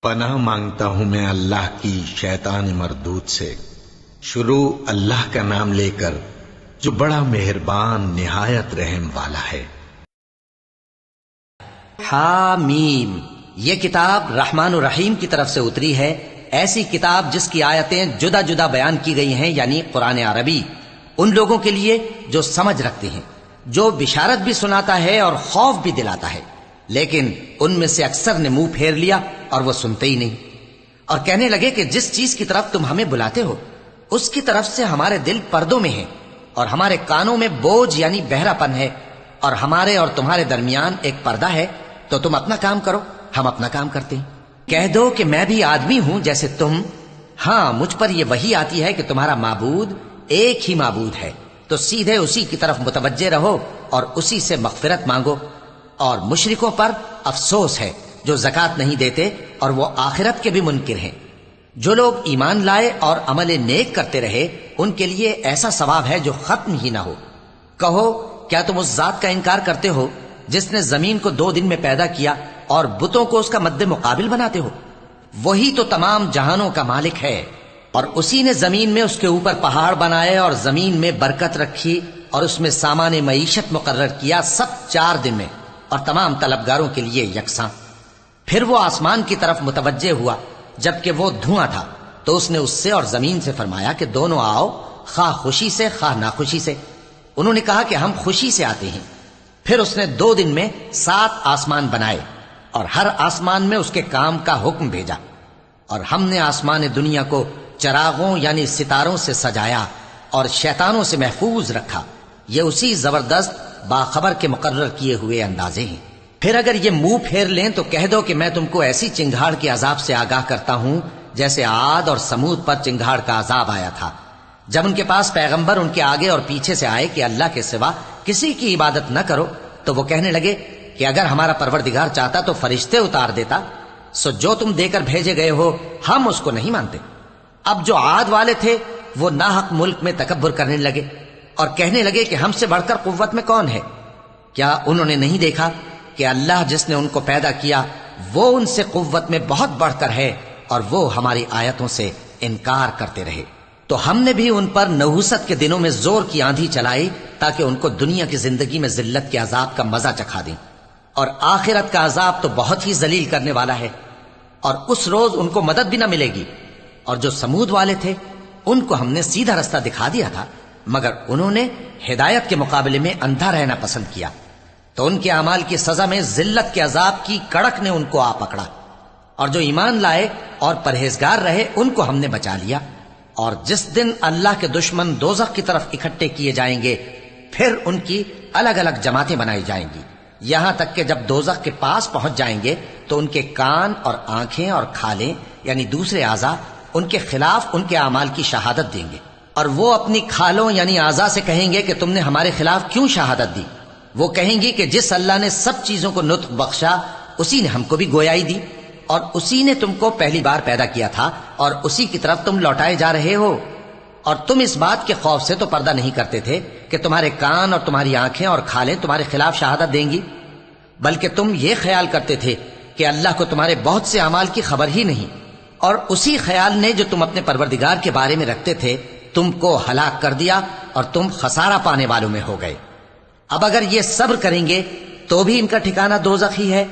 پناہ مانگتا ہوں میں اللہ کی شیطان مردود سے۔ شروع اللہ کا نام لے کر جو بڑا مہربان نہایت رحم والا ہے۔ حامیم، یہ کتاب رحمان الرحیم کی طرف سے اتری ہے، ایسی کتاب جس کی آیتیں جدا جدا بیان کی گئی ہیں، یعنی قرآن عربی، ان لوگوں کے لیے جو سمجھ رکھتے ہیں، جو بشارت بھی سناتا ہے اور خوف بھی دلاتا ہے۔ لیکن ان میں سے اکثر نے منہ پھیر لیا اور وہ سنتے ہی نہیں، اور کہنے لگے کہ جس چیز کی طرف تم ہمیں بلاتے ہو اس کی طرف سے ہمارے دل پردوں میں ہیں، اور ہمارے کانوں میں بوجھ یعنی بہرا پن ہے، اور ہمارے اور تمہارے درمیان ایک پردہ ہے، تو تم اپنا کام کرو، ہم اپنا کام کرتے ہیں۔ کہہ دو کہ میں بھی آدمی ہوں جیسے تم، ہاں مجھ پر یہ وحی آتی ہے کہ تمہارا معبود ایک ہی معبود ہے، تو سیدھے اسی کی طرف متوجہ رہو اور اسی سے مغفرت مانگو۔ اور مشرکوں پر افسوس ہے جو زکوٰۃ نہیں دیتے اور وہ آخرت کے بھی منکر ہیں۔ جو لوگ ایمان لائے اور عمل نیک کرتے رہے ان کے لیے ایسا ثواب ہے جو ختم ہی نہ ہو۔ کہو کیا تم اس ذات کا انکار کرتے ہو جس نے زمین کو 2 دن میں پیدا کیا اور بتوں کو اس کا مد مقابل بناتے ہو؟ وہی تو تمام جہانوں کا مالک ہے، اور اسی نے زمین میں اس کے اوپر پہاڑ بنائے اور زمین میں برکت رکھی اور اس میں سامان معیشت مقرر کیا، سب 4 دن میں، اور تمام طلبگاروں کے لیے یکساں۔ پھر وہ آسمان کی طرف متوجہ ہوا جبکہ وہ دھواں تھا، تو اس نے اس سے اور زمین سے فرمایا کہ دونوں آؤ، خواہ خوشی سے خواہ ناخوشی سے۔ انہوں نے کہا کہ ہم خوشی سے آتے ہیں۔ پھر اس نے 2 دن میں 7 آسمان بنائے اور ہر آسمان میں اس کے کام کا حکم بھیجا، اور ہم نے آسمان دنیا کو چراغوں یعنی ستاروں سے سجایا اور شیطانوں سے محفوظ رکھا۔ یہ اسی زبردست باخبر کے مقرر کیے ہوئے اندازے ہیں۔ پھر اگر یہ منہ پھیر لیں تو کہہ دو کہ میں تم کو ایسی چنگھاڑ کے عذاب سے آگاہ کرتا ہوں جیسے عاد اور سمود پر چنگھاڑ کا عذاب آیا تھا، جب ان کے پاس پیغمبر ان کے آگے اور پیچھے سے آئے کہ اللہ کے سوا کسی کی عبادت نہ کرو، تو وہ کہنے لگے کہ اگر ہمارا پروردگار چاہتا تو فرشتے اتار دیتا، سو جو تم دے کر بھیجے گئے ہو ہم اس کو نہیں مانتے۔ اب جو عاد والے تھے وہ ناحق ملک میں تکبر کرنے لگے اور کہنے لگے کہ ہم سے بڑھ کر قوت میں کون ہے؟ کیا انہوں نے نہیں دیکھا کہ اللہ جس نے ان کو پیدا کیا وہ ان سے قوت میں بہت بڑھ کر ہے، اور وہ ہماری آیتوں سے انکار کرتے رہے۔ تو ہم نے بھی ان پر نحوست کے دنوں میں زور کی آندھی چلائی تاکہ ان کو دنیا کی زندگی میں ذلت کے عذاب کا مزہ چکھا دیں، اور آخرت کا عذاب تو بہت ہی ذلیل کرنے والا ہے، اور اس روز ان کو مدد بھی نہ ملے گی۔ اور جو سمود والے تھے ان کو ہم نے سیدھا رستہ دکھا دیا تھا، مگر انہوں نے ہدایت کے مقابلے میں اندھا رہنا پسند کیا، تو ان کے اعمال کی سزا میں ذلت کے عذاب کی کڑک نے ان کو آ پکڑا۔ اور جو ایمان لائے اور پرہیزگار رہے ان کو ہم نے بچا لیا۔ اور جس دن اللہ کے دشمن دوزخ کی طرف اکٹھے کیے جائیں گے پھر ان کی الگ الگ جماعتیں بنائی جائیں گی، یہاں تک کہ جب دوزخ کے پاس پہنچ جائیں گے تو ان کے کان اور آنکھیں اور کھالیں یعنی دوسرے اعضاء ان کے خلاف ان کے اعمال کی شہادت دیں گے، اور وہ اپنی کھالوں یعنی اعضاء سے کہیں گے کہ تم نے ہمارے خلاف کیوں شہادت دی؟ وہ کہیں گی کہ جس اللہ نے سب چیزوں کو نطق بخشا اسی نے ہم کو بھی گویائی دی، اور اسی نے تم کو پہلی بار پیدا کیا تھا اور اسی کی طرف تم لوٹائے جا رہے ہو۔ اور تم اس بات کے خوف سے تو پردہ نہیں کرتے تھے کہ تمہارے کان اور تمہاری آنکھیں اور کھالیں تمہارے خلاف شہادت دیں گی، بلکہ تم یہ خیال کرتے تھے کہ اللہ کو تمہارے بہت سے اعمال کی خبر ہی نہیں، اور اسی خیال نے جو تم اپنے پروردگار کے بارے میں رکھتے تھے تم کو ہلاک کر دیا اور تم خسارہ پانے والوں میں ہو گئے۔ اب اگر یہ صبر کریں گے تو بھی ان کا ٹھکانہ دوزخ ہی ہے،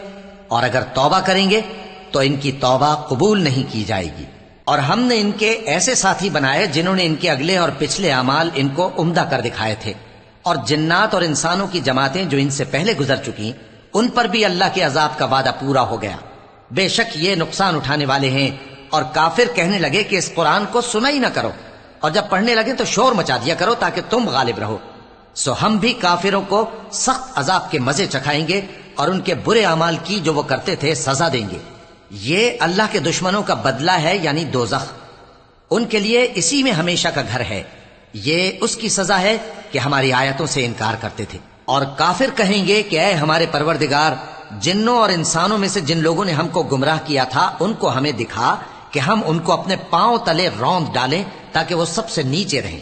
اور اگر توبہ کریں گے تو ان کی توبہ قبول نہیں کی جائے گی۔ اور ہم نے ان کے ایسے ساتھی بنائے جنہوں نے ان کے اگلے اور پچھلے اعمال ان کو عمدہ کر دکھائے تھے، اور جنات اور انسانوں کی جماعتیں جو ان سے پہلے گزر چکی ان پر بھی اللہ کے عذاب کا وعدہ پورا ہو گیا۔ بے شک یہ نقصان اٹھانے والے ہیں۔ اور کافر کہنے لگے کہ اس قرآن کو سنا ہی نہ کرو، اور جب پڑھنے لگے تو شور مچا دیا کرو تاکہ تم غالب رہو۔ سو ہم بھی کافروں کو سخت عذاب کے مزے چکھائیں گے اور ان کے برے اعمال کی جو وہ کرتے تھے سزا دیں گے۔ یہ اللہ کے دشمنوں کا بدلہ ہے یعنی دوزخ، ان کے لیے اسی میں ہمیشہ کا گھر ہے۔ یہ اس کی سزا ہے کہ ہماری آیتوں سے انکار کرتے تھے۔ اور کافر کہیں گے کہ اے ہمارے پروردگار، جنوں اور انسانوں میں سے جن لوگوں نے ہم کو گمراہ کیا تھا ان کو ہمیں دکھا کہ ہم ان کو اپنے پاؤں تلے روند ڈالیں تاکہ وہ سب سے نیچے رہیں۔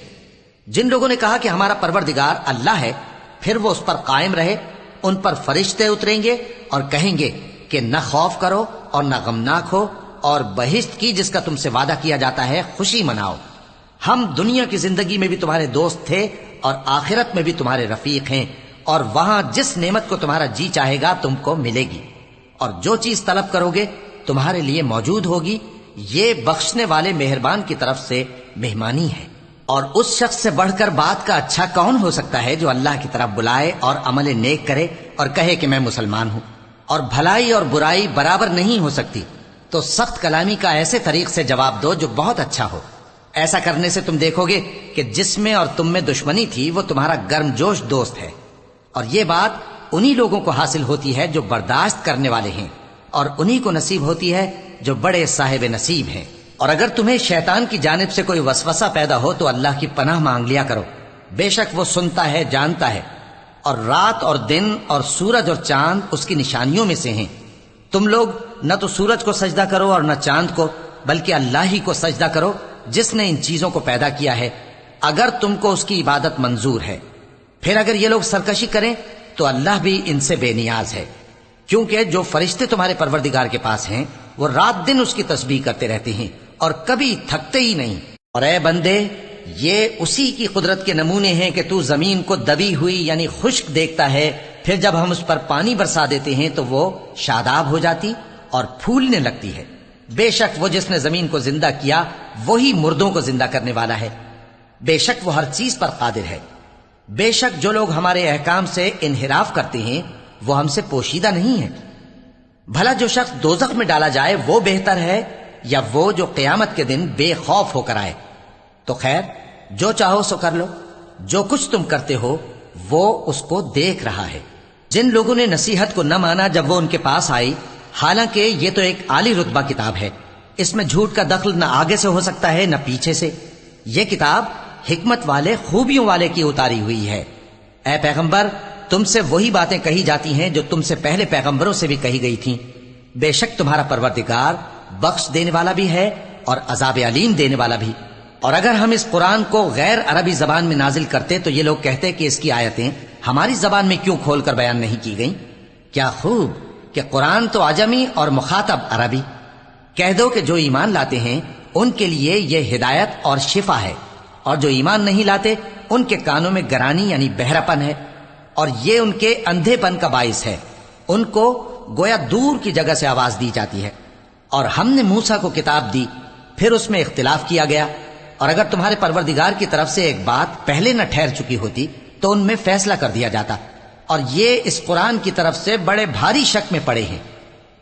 جن لوگوں نے کہا کہ ہمارا پروردگار اللہ ہے پھر وہ اس پر قائم رہے، ان پر فرشتے اتریں گے اور کہیں گے کہ نہ خوف کرو اور نہ غمناک ہو، اور بہشت کی جس کا تم سے وعدہ کیا جاتا ہے خوشی مناؤ۔ ہم دنیا کی زندگی میں بھی تمہارے دوست تھے اور آخرت میں بھی تمہارے رفیق ہیں، اور وہاں جس نعمت کو تمہارا جی چاہے گا تم کو ملے گی، اور جو چیز طلب کرو گے تمہارے لیے موجود ہوگی۔ یہ بخشنے والے مہربان کی طرف سے مہمانی ہے۔ اور اس شخص سے بڑھ کر بات کا اچھا کون ہو سکتا ہے جو اللہ کی طرف بلائے اور عمل نیک کرے اور کہے کہ میں مسلمان ہوں۔ اور بھلائی اور برائی برابر نہیں ہو سکتی، تو سخت کلامی کا ایسے طریق سے جواب دو جو بہت اچھا ہو۔ ایسا کرنے سے تم دیکھو گے کہ جس میں اور تم میں دشمنی تھی وہ تمہارا گرم جوش دوست ہے، اور یہ بات انہی لوگوں کو حاصل ہوتی ہے جو برداشت کرنے والے ہیں، اور انہی کو نصیب ہوتی ہے جو بڑے صاحب نصیب ہیں۔ اور اگر تمہیں شیطان کی جانب سے کوئی وسوسہ پیدا ہو تو اللہ کی پناہ مانگ لیا کرو، بے شک وہ سنتا ہے، جانتا ہے۔ اور رات اور دن اور سورج اور چاند اس کی نشانیوں میں سے ہیں۔ تم لوگ نہ تو سورج کو سجدہ کرو اور نہ چاند کو، بلکہ اللہ ہی کو سجدہ کرو جس نے ان چیزوں کو پیدا کیا ہے، اگر تم کو اس کی عبادت منظور ہے۔ پھر اگر یہ لوگ سرکشی کریں تو اللہ بھی ان سے بے نیاز ہے، کیونکہ جو فرشتے تمہارے پروردگار کے پاس ہیں وہ رات دن اس کی تسبیح کرتے رہتے ہیں اور کبھی تھکتے ہی نہیں۔ اور اے بندے، یہ اسی کی قدرت کے نمونے ہیں کہ تو زمین کو دبی ہوئی یعنی خشک دیکھتا ہے، پھر جب ہم اس پر پانی برسا دیتے ہیں تو وہ شاداب ہو جاتی اور پھولنے لگتی ہے۔ بے شک وہ جس نے زمین کو زندہ کیا وہی مردوں کو زندہ کرنے والا ہے، بے شک وہ ہر چیز پر قادر ہے۔ بے شک جو لوگ ہمارے احکام سے انحراف کرتے ہیں وہ ہم سے پوشیدہ نہیں ہیں۔ بھلا جو شخص دوزخ میں ڈالا جائے وہ بہتر ہے یا وہ جو قیامت کے دن بے خوف ہو کر آئے؟ تو خیر، جو چاہو سو کر لو، جو کچھ تم کرتے ہو وہ اس کو دیکھ رہا ہے۔ جن لوگوں نے نصیحت کو نہ مانا جب وہ ان کے پاس آئی، حالانکہ یہ تو ایک عالی رتبہ کتاب ہے، اس میں جھوٹ کا دخل نہ آگے سے ہو سکتا ہے نہ پیچھے سے۔ یہ کتاب حکمت والے، خوبیوں والے کی اتاری ہوئی ہے۔ اے پیغمبر، تم سے وہی باتیں کہی جاتی ہیں جو تم سے پہلے پیغمبروں سے بھی کہی گئی تھیں۔ بے شک تمہارا پروردگار بخش دینے والا بھی ہے اور عذاب علیم دینے والا بھی۔ اور اگر ہم اس قرآن کو غیر عربی زبان میں نازل کرتے تو یہ لوگ کہتے کہ اس کی آیتیں ہماری زبان میں کیوں کھول کر بیان نہیں کی گئیں؟ کیا خوب کہ قرآن تو عجمی اور مخاطب عربی۔ کہہ دو کہ جو ایمان لاتے ہیں ان کے لیے یہ ہدایت اور شفا ہے، اور جو ایمان نہیں لاتے ان کے کانوں میں گرانی یعنی بہراپن ہے، اور یہ ان کے اندھے پن کا باعث ہے۔ ان کو گویا دور کی جگہ سے آواز دی جاتی ہے۔ اور ہم نے موسیٰ کو کتاب دی، پھر اس میں اختلاف کیا گیا، اور اگر تمہارے پروردگار کی طرف سے ایک بات پہلے نہ ٹھہر چکی ہوتی تو ان میں فیصلہ کر دیا جاتا۔ اور یہ اس قرآن کی طرف سے بڑے بھاری شک میں پڑے ہیں۔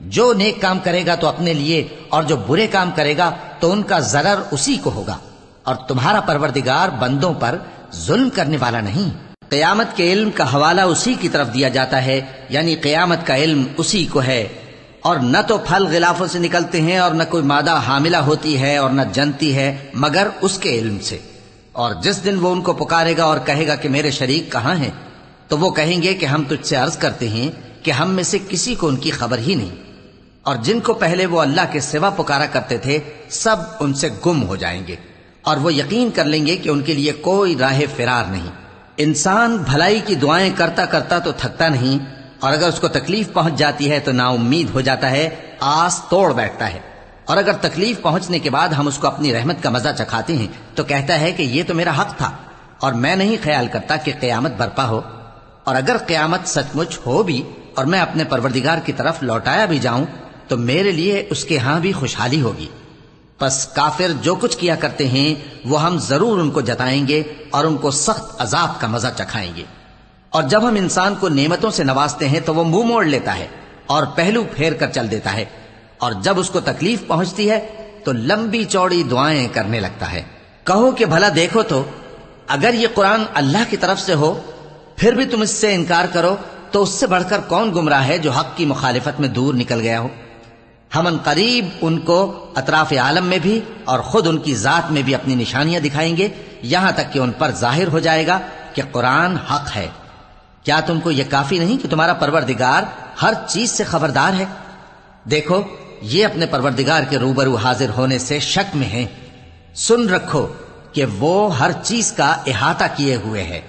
جو نیک کام کرے گا تو اپنے لیے، اور جو برے کام کرے گا تو ان کا ضرر اسی کو ہوگا، اور تمہارا پروردگار بندوں پر ظلم کرنے والا نہیں۔ قیامت کے علم کا حوالہ اسی کی طرف دیا جاتا ہے، یعنی قیامت کا علم اسی کو ہے۔ اور نہ تو پھل غلافوں سے نکلتے ہیں اور نہ کوئی مادہ حاملہ ہوتی ہے اور نہ جنتی ہے مگر اس کے علم سے۔ اور جس دن وہ ان کو پکارے گا اور کہے گا کہ میرے شریک کہاں ہیں، تو وہ کہیں گے کہ ہم تجھ سے عرض کرتے ہیں کہ ہم میں سے کسی کو ان کی خبر ہی نہیں، اور جن کو پہلے وہ اللہ کے سوا پکارا کرتے تھے سب ان سے گم ہو جائیں گے، اور وہ یقین کر لیں گے کہ ان کے لیے کوئی راہ فرار نہیں۔ انسان بھلائی کی دعائیں کرتا کرتا تو تھکتا نہیں، اور اگر اس کو تکلیف پہنچ جاتی ہے تو نا امید ہو جاتا ہے، آس توڑ بیٹھتا ہے۔ اور اگر تکلیف پہنچنے کے بعد ہم اس کو اپنی رحمت کا مزہ چکھاتے ہیں تو کہتا ہے کہ یہ تو میرا حق تھا، اور میں نہیں خیال کرتا کہ قیامت برپا ہو۔ اور اگر قیامت سچ مچ ہو بھی اور میں اپنے پروردگار کی طرف لوٹایا بھی جاؤں تو میرے لیے اس کے ہاں بھی خوشحالی ہوگی۔ پس کافر جو کچھ کیا کرتے ہیں وہ ہم ضرور ان کو جتائیں گے اور ان کو سخت عذاب کا مزہ چکھائیں گے۔ اور جب ہم انسان کو نعمتوں سے نوازتے ہیں تو وہ منہ موڑ لیتا ہے اور پہلو پھیر کر چل دیتا ہے، اور جب اس کو تکلیف پہنچتی ہے تو لمبی چوڑی دعائیں کرنے لگتا ہے۔ کہو کہ بھلا دیکھو تو اگر یہ قرآن اللہ کی طرف سے ہو پھر بھی تم اس سے انکار کرو تو اس سے بڑھ کر کون گمراہ ہے جو حق کی مخالفت میں دور نکل گیا ہو۔ ہم ان قریب ان کو اطراف عالم میں بھی اور خود ان کی ذات میں بھی اپنی نشانیاں دکھائیں گے، یہاں تک کہ ان پر ظاہر ہو جائے گا کہ قرآن حق ہے۔ کیا تم کو یہ کافی نہیں کہ تمہارا پروردگار ہر چیز سے خبردار ہے؟ دیکھو یہ اپنے پروردگار کے روبرو حاضر ہونے سے شک میں ہیں۔ سن رکھو کہ وہ ہر چیز کا احاطہ کیے ہوئے ہے۔